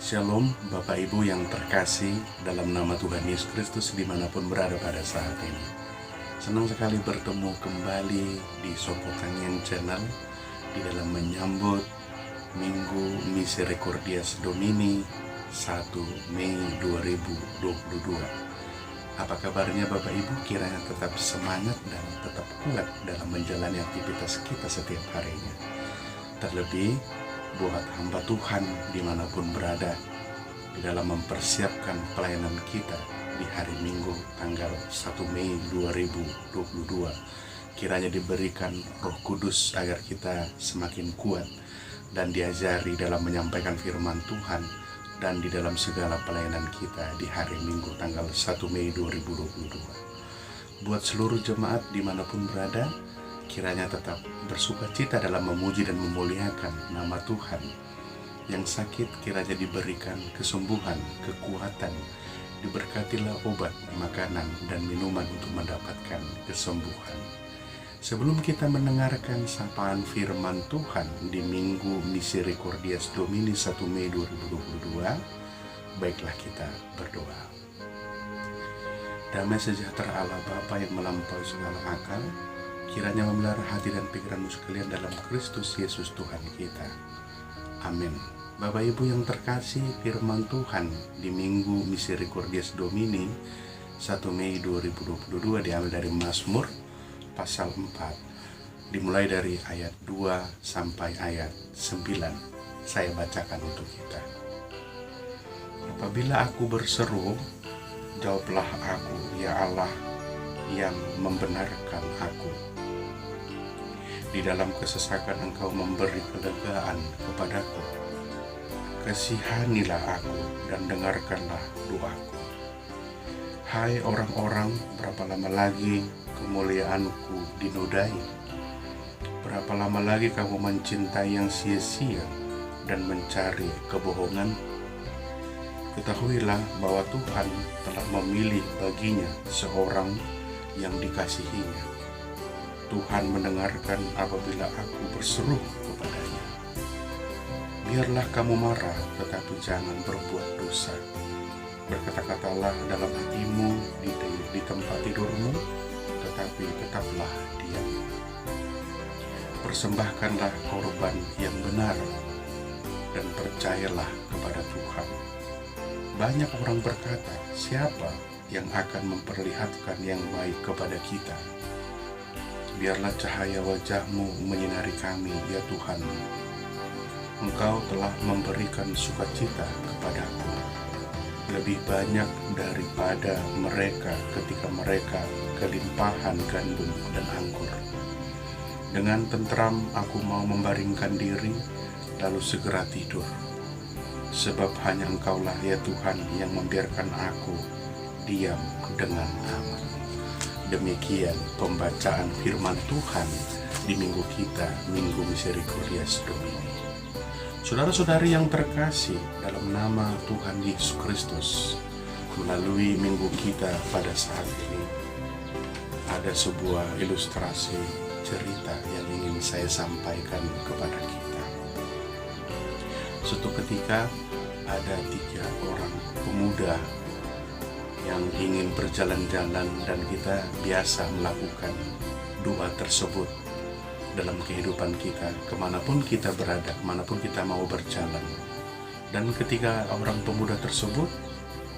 Shalom Bapak Ibu yang terkasih dalam nama Tuhan Yesus Kristus dimanapun berada pada saat ini. Senang sekali bertemu kembali di Sopokangen Channel di dalam menyambut Minggu Misericordias Domini 1 Mei 2022. Apa kabarnya Bapak Ibu? Kiranya tetap semangat dan tetap kuat dalam menjalani aktivitas kita setiap harinya. Terlebih buat hamba Tuhan dimanapun berada di dalam mempersiapkan pelayanan kita di hari Minggu tanggal 1 Mei 2022. Kiranya diberikan Roh Kudus agar kita semakin kuat dan diajari dalam menyampaikan firman Tuhan dan di dalam segala pelayanan kita di hari Minggu tanggal 1 Mei 2022. Buat seluruh jemaat dimanapun berada, kiranya tetap bersukacita dalam memuji dan memuliakan nama Tuhan. Yang sakit kiranya diberikan kesembuhan, kekuatan, diberkatilah obat, makanan, dan minuman untuk mendapatkan kesembuhan. Sebelum kita mendengarkan sapaan firman Tuhan di Minggu Misericordias Domini 1 Mei 2022, baiklah kita berdoa. Damai sejahtera Allah Bapa yang melampaui segala akal, kiranya memelihara hati dan pikiranmu sekalian dalam Kristus Yesus Tuhan kita. Amin. Bapak Ibu yang terkasih, firman Tuhan di Minggu Misericordias Domini 1 Mei 2022 diambil dari Mazmur pasal 4, dimulai dari ayat 2 sampai ayat 9. Saya bacakan untuk kita. Apabila aku berseru, jawablah aku, ya Allah yang membenarkan aku. Di dalam kesesakan Engkau memberi kelegaan kepadaku. Kasihanilah aku dan dengarkanlah doaku. Hai orang-orang, berapa lama lagi kemuliaanku dinodai? Berapa lama lagi kamu mencintai yang sia-sia dan mencari kebohongan? Ketahuilah bahwa Tuhan telah memilih baginya seorang yang dikasihinya. Tuhan mendengarkan apabila aku berseru kepadanya. Biarlah kamu marah, tetapi jangan berbuat dosa. Berkata-katalah dalam hatimu di tempat tidurmu, tetapi tetaplah diam. Persembahkanlah korban yang benar, dan percayalah kepada Tuhan. Banyak orang berkata, siapa yang akan memperlihatkan yang baik kepada kita? Biarlah cahaya wajah-Mu menyinari kami, ya Tuhan. Engkau telah memberikan sukacita kepadaku, lebih banyak daripada mereka ketika mereka kelimpahan gandum dan anggur. Dengan tentram aku mau membaringkan diri, lalu segera tidur. Sebab hanya Engkaulah ya Tuhan yang membiarkan aku diam dengan aman. Demikian pembacaan firman Tuhan di minggu kita, Minggu Misericordias Domini. Saudara-saudari yang terkasih dalam nama Tuhan Yesus Kristus, melalui minggu kita pada saat ini, ada sebuah ilustrasi cerita yang ingin saya sampaikan kepada kita. Suatu ketika ada 3 orang pemuda yang ingin berjalan-jalan, dan kita biasa melakukan doa tersebut dalam kehidupan kita, kemanapun kita berada, kemanapun kita mau berjalan. Dan ketika orang pemuda tersebut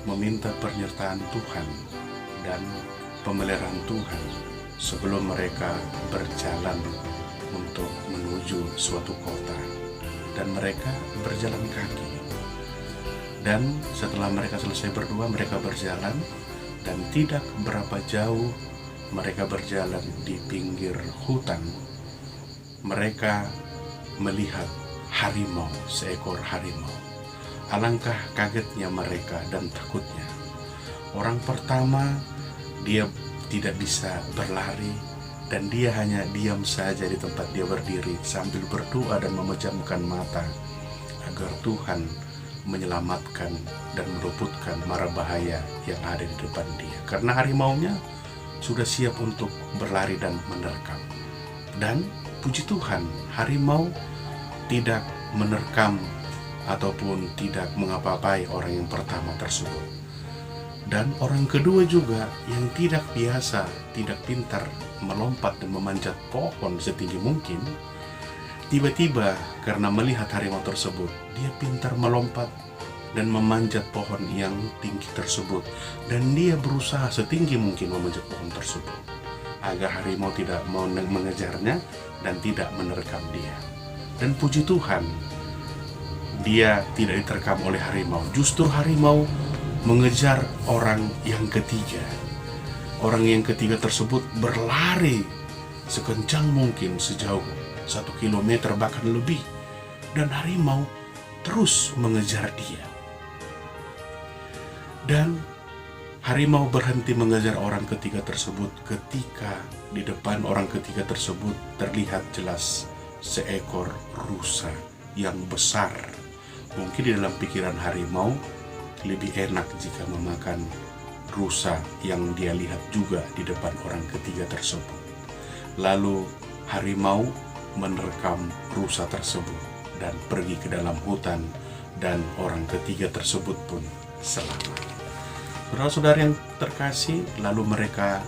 meminta penyertaan Tuhan dan pemeliharaan Tuhan sebelum mereka berjalan untuk menuju suatu kota, dan mereka berjalan kaki. Dan setelah mereka selesai berdoa, mereka berjalan, dan tidak berapa jauh mereka berjalan di pinggir hutan. Mereka melihat harimau, seekor harimau. Alangkah kagetnya mereka dan takutnya. Orang pertama, dia tidak bisa berlari, dan dia hanya diam saja di tempat dia berdiri sambil berdoa dan memejamkan mata agar Tuhan menyelamatkan dan meluputkan mara bahaya yang ada di depan dia. Karena harimaunya sudah siap untuk berlari dan menerkam. Dan puji Tuhan, harimau tidak menerkam ataupun tidak mengapa-apai orang yang pertama tersebut. Dan orang kedua juga yang tidak biasa, tidak pintar melompat dan memanjat pohon setinggi mungkin, tiba-tiba karena melihat harimau tersebut, dia pintar melompat dan memanjat pohon yang tinggi tersebut. Dan dia berusaha setinggi mungkin memanjat pohon tersebut, agar harimau tidak mau mengejarnya dan tidak menerkam dia. Dan puji Tuhan, dia tidak diterkam oleh harimau. Justru harimau mengejar orang yang ketiga. Orang yang ketiga tersebut berlari sekencang mungkin sejauh 1 kilometer bahkan lebih. Dan harimau terus mengejar dia. Dan harimau berhenti mengejar orang ketiga tersebut ketika di depan orang ketiga tersebut terlihat jelas seekor rusa yang besar. Mungkin di dalam pikiran harimau, lebih enak jika memakan rusa yang dia lihat juga di depan orang ketiga tersebut. Lalu harimau menerkam rusa tersebut dan pergi ke dalam hutan, dan orang ketiga tersebut pun selamat. Saudara-saudara yang terkasih, lalu mereka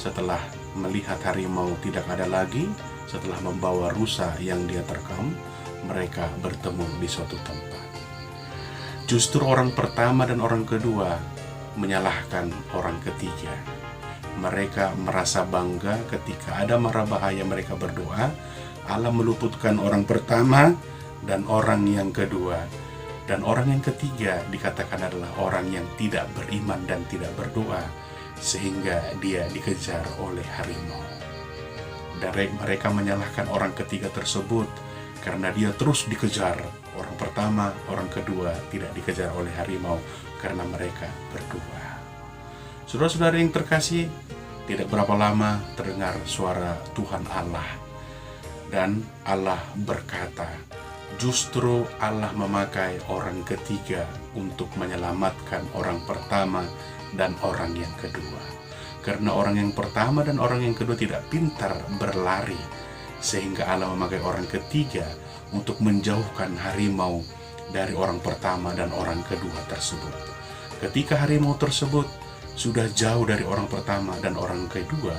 setelah melihat harimau tidak ada lagi, setelah membawa rusa yang dia terkam, mereka bertemu di suatu tempat. Justru orang pertama dan orang kedua menyalahkan orang ketiga. Mereka merasa bangga ketika ada mara bahaya mereka berdoa, Allah meluputkan orang pertama dan orang yang kedua. Dan orang yang ketiga dikatakan adalah orang yang tidak beriman dan tidak berdoa, sehingga dia dikejar oleh harimau. Dan mereka menyalahkan orang ketiga tersebut karena dia terus dikejar. Orang pertama, orang kedua tidak dikejar oleh harimau karena mereka berdoa. Saudara-saudara yang terkasih, tidak berapa lama terdengar suara Tuhan Allah. Dan Allah berkata, justru Allah memakai orang ketiga untuk menyelamatkan orang pertama dan orang yang kedua. Karena orang yang pertama dan orang yang kedua tidak pintar berlari, sehingga Allah memakai orang ketiga untuk menjauhkan harimau dari orang pertama dan orang kedua tersebut. Ketika harimau tersebut sudah jauh dari orang pertama dan orang kedua,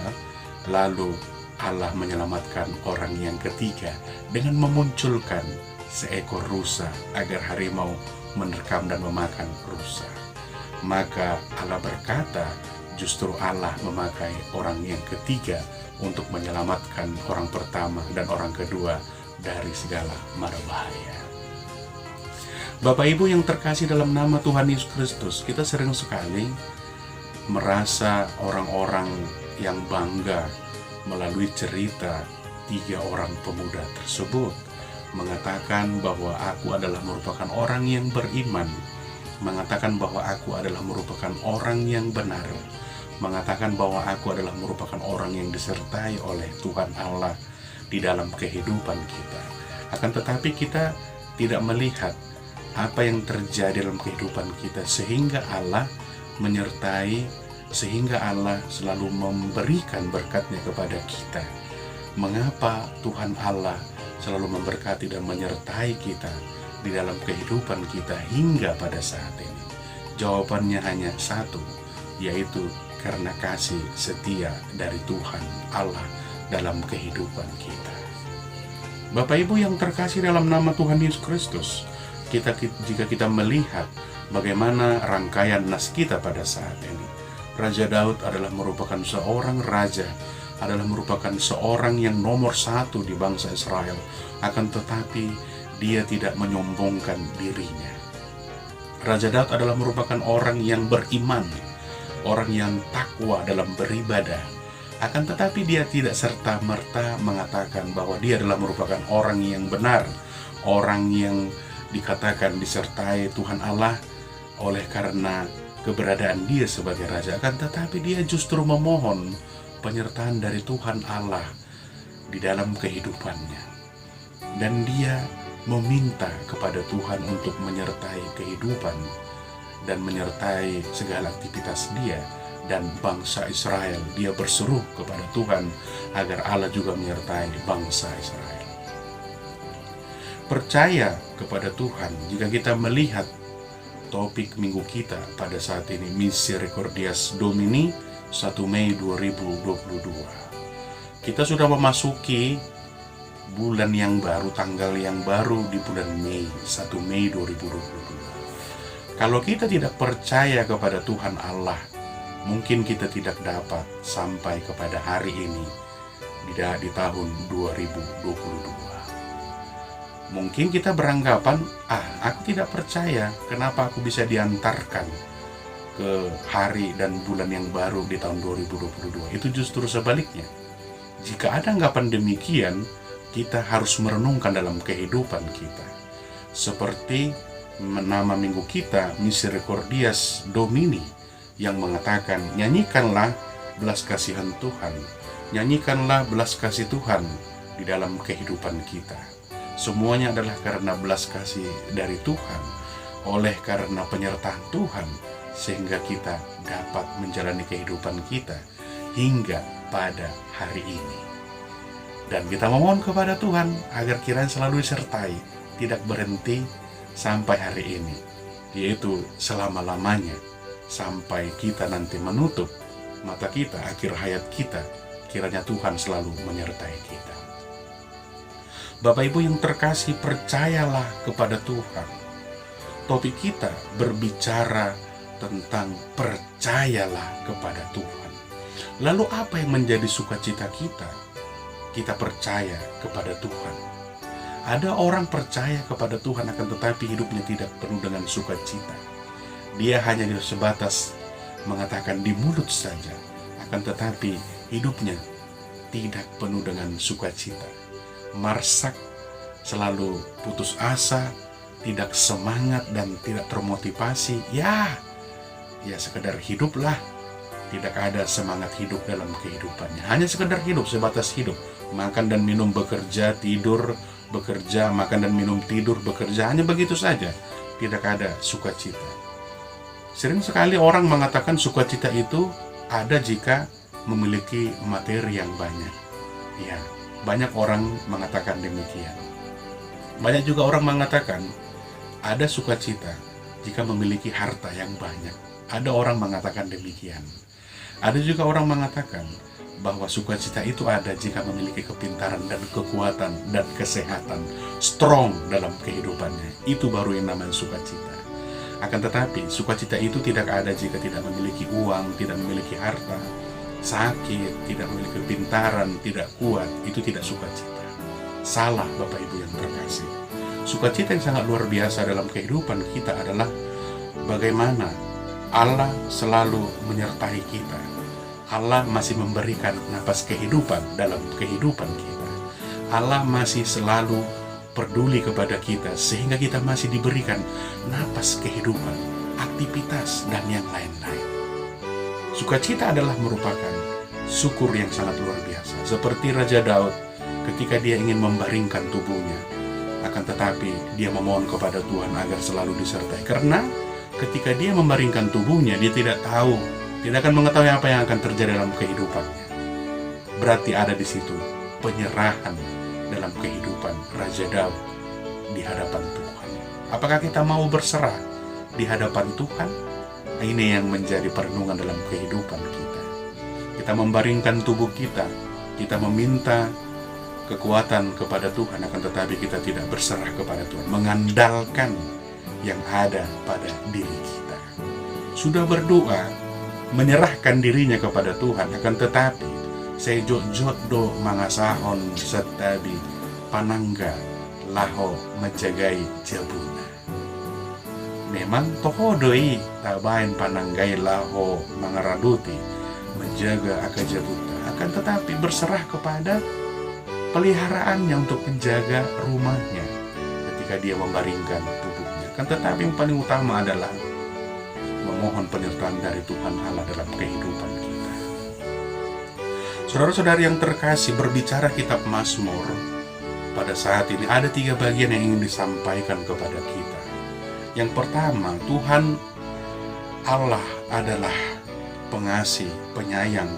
lalu Allah menyelamatkan orang yang ketiga dengan memunculkan seekor rusa agar harimau menerkam dan memakan rusa. Maka Allah berkata, justru Allah memakai orang yang ketiga untuk menyelamatkan orang pertama dan orang kedua dari segala mara bahaya. Bapak Ibu yang terkasih dalam nama Tuhan Yesus Kristus, kita sering sekali merasa orang-orang yang bangga melalui cerita 3 orang pemuda tersebut, mengatakan bahwa aku adalah merupakan orang yang beriman, mengatakan bahwa aku adalah merupakan orang yang benar, mengatakan bahwa aku adalah merupakan orang yang disertai oleh Tuhan Allah di dalam kehidupan kita. Akan tetapi kita tidak melihat apa yang terjadi dalam kehidupan kita, sehingga Allah menyertai, sehingga Allah selalu memberikan berkat-Nya kepada kita. Mengapa Tuhan Allah selalu memberkati dan menyertai kita di dalam kehidupan kita hingga pada saat ini? Jawabannya hanya satu, yaitu karena kasih setia dari Tuhan Allah dalam kehidupan kita. Bapak Ibu yang terkasih dalam nama Tuhan Yesus Kristus, jika kita melihat bagaimana rangkaian nas kita pada saat ini, Raja Daud adalah merupakan seorang raja, adalah merupakan seorang yang nomor 1 di bangsa Israel. Akan tetapi dia tidak menyombongkan dirinya. Raja Daud adalah merupakan orang yang beriman, orang yang takwa dalam beribadah. Akan tetapi dia tidak serta-merta mengatakan bahwa dia adalah merupakan orang yang benar, orang yang dikatakan disertai Tuhan Allah oleh karena keberadaan dia sebagai raja. Akan tetapi dia justru memohon penyertaan dari Tuhan Allah di dalam kehidupannya. Dan dia meminta kepada Tuhan untuk menyertai kehidupan dan menyertai segala aktivitas dia dan bangsa Israel. Dia berseru kepada Tuhan agar Allah juga menyertai bangsa Israel. percaya kepada Tuhan jika kita melihat topik minggu kita pada saat ini, Misericordias Domini, 1 Mei 2022. Kita sudah memasuki bulan yang baru, tanggal yang baru di bulan Mei, 1 Mei 2022. Kalau kita tidak percaya kepada Tuhan Allah, mungkin kita tidak dapat sampai kepada hari ini di tahun 2022. Mungkin kita beranggapan, aku tidak percaya, kenapa aku bisa diantarkan ke hari dan bulan yang baru di tahun 2022. Itu justru sebaliknya. Jika ada anggapan demikian, kita harus merenungkan dalam kehidupan kita. Seperti nama minggu kita, Misericordias Domini, yang mengatakan, nyanyikanlah belas kasihan Tuhan. Nyanyikanlah belas kasih Tuhan di dalam kehidupan kita. Semuanya adalah karena belas kasih dari Tuhan, oleh karena penyertaan Tuhan, sehingga kita dapat menjalani kehidupan kita hingga pada hari ini. Dan kita memohon kepada Tuhan agar kiranya selalu disertai, tidak berhenti sampai hari ini, yaitu selama-lamanya, sampai kita nanti menutup mata kita, akhir hayat kita, kiranya Tuhan selalu menyertai kita. Bapak Ibu yang terkasih, percayalah kepada Tuhan. Topik kita berbicara tentang percayalah kepada Tuhan. Lalu apa yang menjadi sukacita kita? Kita percaya kepada Tuhan. Ada orang percaya kepada Tuhan akan tetapi hidupnya tidak penuh dengan sukacita. Dia hanya sebatas mengatakan di mulut saja, akan tetapi hidupnya tidak penuh dengan sukacita. Marsak, selalu putus asa, tidak semangat dan tidak termotivasi. Ya sekedar hiduplah, tidak ada semangat hidup dalam kehidupannya. Hanya sekedar hidup, sebatas hidup, makan dan minum, bekerja, tidur, bekerja, makan dan minum, tidur, bekerja, hanya begitu saja. Tidak ada sukacita. Sering sekali orang mengatakan sukacita itu ada jika memiliki materi yang banyak. Ya, banyak orang mengatakan demikian. Banyak juga orang mengatakan ada sukacita jika memiliki harta yang banyak. Ada orang mengatakan demikian. Ada juga orang mengatakan bahwa sukacita itu ada jika memiliki kepintaran dan kekuatan dan kesehatan, strong dalam kehidupannya. Itu baru yang namanya sukacita. Akan tetapi sukacita itu tidak ada jika tidak memiliki uang, tidak memiliki harta, sakit, tidak memiliki kepintaran, tidak kuat. Itu tidak sukacita. Salah, Bapak Ibu yang terkasih. Sukacita yang sangat luar biasa dalam kehidupan kita adalah bagaimana Allah selalu menyertai kita. Allah masih memberikan napas kehidupan dalam kehidupan kita. Allah masih selalu peduli kepada kita sehingga kita masih diberikan napas kehidupan, aktivitas, dan yang lain-lain. Sukacita adalah merupakan syukur yang sangat luar biasa. Seperti Raja Daud ketika dia ingin membaringkan tubuhnya, akan tetapi dia memohon kepada Tuhan agar selalu disertai. Karena ketika dia membaringkan tubuhnya, dia tidak tahu, tidak akan mengetahui apa yang akan terjadi dalam kehidupannya. Berarti ada di situ penyerahan dalam kehidupan Raja Daud di hadapan Tuhan. Apakah kita mau berserah di hadapan Tuhan? Ini yang menjadi perenungan dalam kehidupan kita. Kita membaringkan tubuh kita, kita meminta kekuatan kepada Tuhan, akan tetapi kita tidak berserah kepada Tuhan, mengandalkan yang ada pada diri kita. Sudah berdoa, menyerahkan dirinya kepada Tuhan, akan tetapi saya jot do mangasahon setabi panangga laho menjagai jabuna. Memang tohodoi tabain pananggai laho mangaraduti menjaga akajabuta, akan tetapi berserah kepada peliharaannya untuk menjaga rumahnya ketika dia membaringkan tubuhnya. Kan tetapi yang paling utama adalah memohon penyertaan dari Tuhan Allah dalam kehidupan kita. Saudara-saudari yang terkasih, berbicara kitab Mazmur pada saat ini ada 3 bagian yang ingin disampaikan kepada kita. Yang pertama, Tuhan Allah adalah pengasih, penyayang,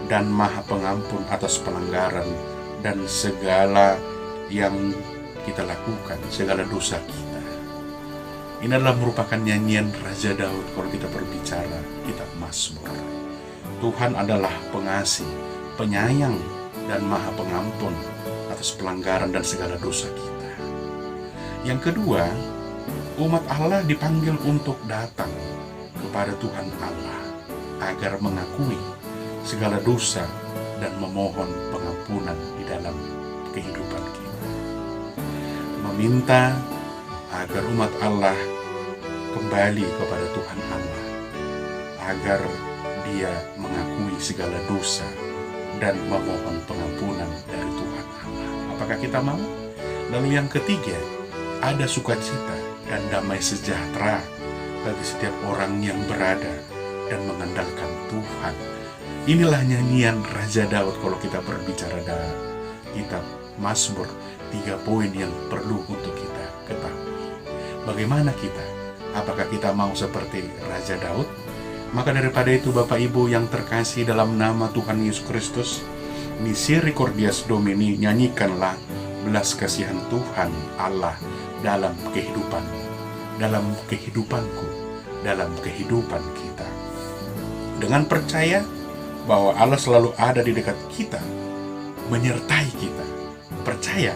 dan maha pengampun atas pelanggaran dan segala yang kita lakukan segala dosa kita. Ini adalah merupakan nyanyian Raja Daud kalau kita berbicara kitab Mazmur. Tuhan adalah pengasih, penyayang, dan maha pengampun atas pelanggaran dan segala dosa kita. Yang kedua, umat Allah dipanggil untuk datang kepada Tuhan Allah agar mengakui segala dosa dan memohon pengampunan di dalam kehidupan kita. Meminta agar umat Allah kembali kepada Tuhan Allah, agar dia mengakui segala dosa dan memohon pengampunan dari Tuhan Allah. Apakah kita mau? Lalu yang ketiga, ada sukacita dan damai sejahtera bagi setiap orang yang berada dan mengandalkan Tuhan. Inilah nyanyian Raja Daud kalau kita berbicara dalam kitab Mazmur. 3 poin yang perlu untuk kita ketahui. Bagaimana kita? Apakah kita mau seperti Raja Daud? Maka daripada itu Bapak Ibu yang terkasih dalam nama Tuhan Yesus Kristus, Misericordias Domini, nyanyikanlah belas kasihan Tuhan Allah dalam kehidupanmu, dalam kehidupanku, dalam kehidupan kita. Dengan percaya bahwa Allah selalu ada di dekat kita, menyertai kita. Percaya,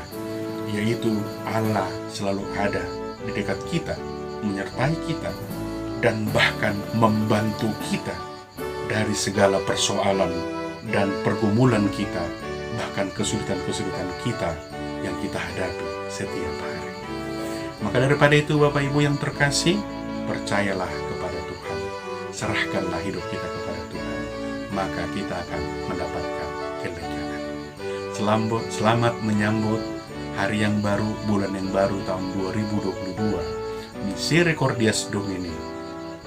yaitu Allah selalu ada di dekat kita, menyertai kita, dan bahkan membantu kita dari segala persoalan dan pergumulan kita, bahkan kesulitan-kesulitan kita yang kita hadapi setiap hari. Maka daripada itu Bapak Ibu yang terkasih, percayalah kepada Tuhan, serahkanlah hidup kita kepada Tuhan, maka kita akan mendapatkan kelegaan. Selamat menyambut hari yang baru, bulan yang baru tahun 2022, Misericordias Domini,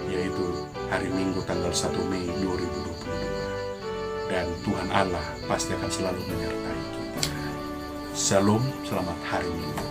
yaitu hari Minggu tanggal 1 Mei 2022. Dan Tuhan Allah pasti akan selalu menyertai kita. Shalom, selamat hari Minggu.